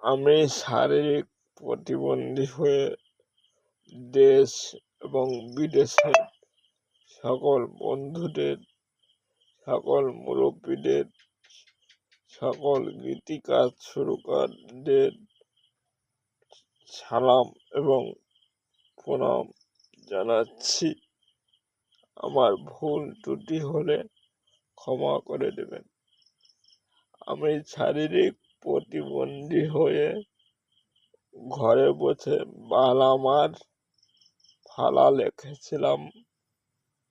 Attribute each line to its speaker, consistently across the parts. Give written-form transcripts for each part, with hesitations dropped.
Speaker 1: আমি শারীরিক প্রতিবন্ধী হয়ে দেশ এবং বিদেশের সকল বন্ধুদের, সকল মুরব্বীদের, সকল গীতিকার সুরকারদের সালাম এবং প্রণাম জানাচ্ছি। আমার ভুল ত্রুটি হলে ক্ষমা করে দেবেন। আমি শারীরিক প্রতিবন্ধী হয়ে ঘরে বসে বালামার ফালা লিখেছিলাম।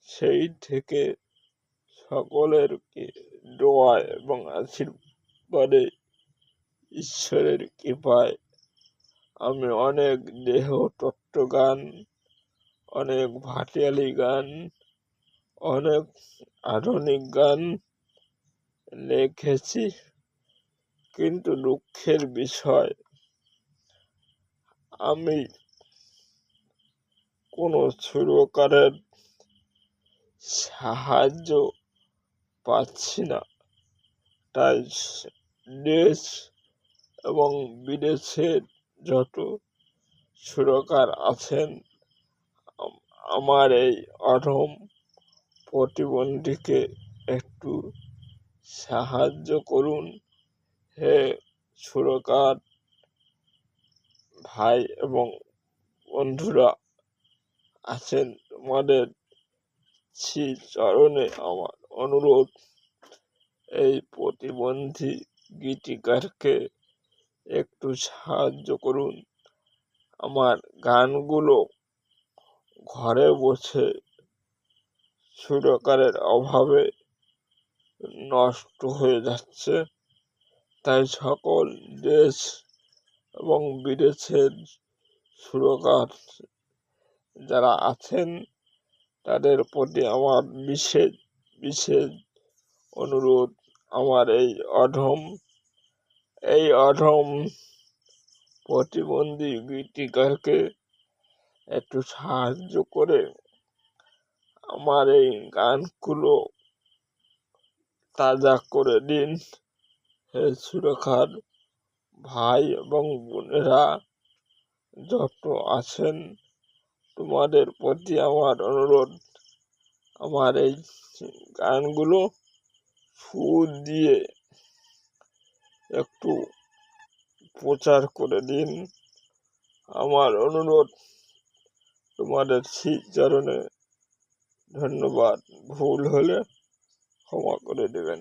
Speaker 1: সেই থেকে সকলের দোয়া এবং আশীর্বাদে, ঈশ্বরের কৃপায় আমি অনেক দেহতত্ত্ব গান, অনেক ভাটিয়ালি গান, অনেক আধুনিক গান লিখেছি। কিন্তু দুঃখের বিষয়, আমি কোনো সুরকারের সাহায্য পাচ্ছি না। তাই দেশ এবং বিদেশের যত সুরকার আছেন, আমার এই অধম প্রতিবন্ধীকে একটু সাহায্য করুন। হে সুরকার ভাই এবং বন্ধুরা আছেন, তোমাদের চরণে আমার অনুরোধ, এই প্রতিবন্ধী গীতিকারকে একটু সাহায্য করুন। আমার গানগুলো ঘরে বসে সুরকারের অভাবে নষ্ট হয়ে যাচ্ছে। তাই সকল দেশ এবং বিদেশের সুরকার যারা আছেন, তাদের প্রতি আমার বিশেষ বিশেষ অনুরোধ, আমার এই অধম প্রতিবন্ধী গীতিকারকে একটু সাহায্য করে আমার এই গানগুলো তাজা করে দিন। হে সুরকার ভাই এবং বোনেরা যত আছেন, তোমাদের প্রতি আমার অনুরোধ, আমার এই গানগুলো সুর দিয়ে একটু প্রচার করে দিন। আমার অনুরোধ, তোমাদের চরণে ধন্যবাদ। ভুল হলে ক্ষমা করে দেবেন।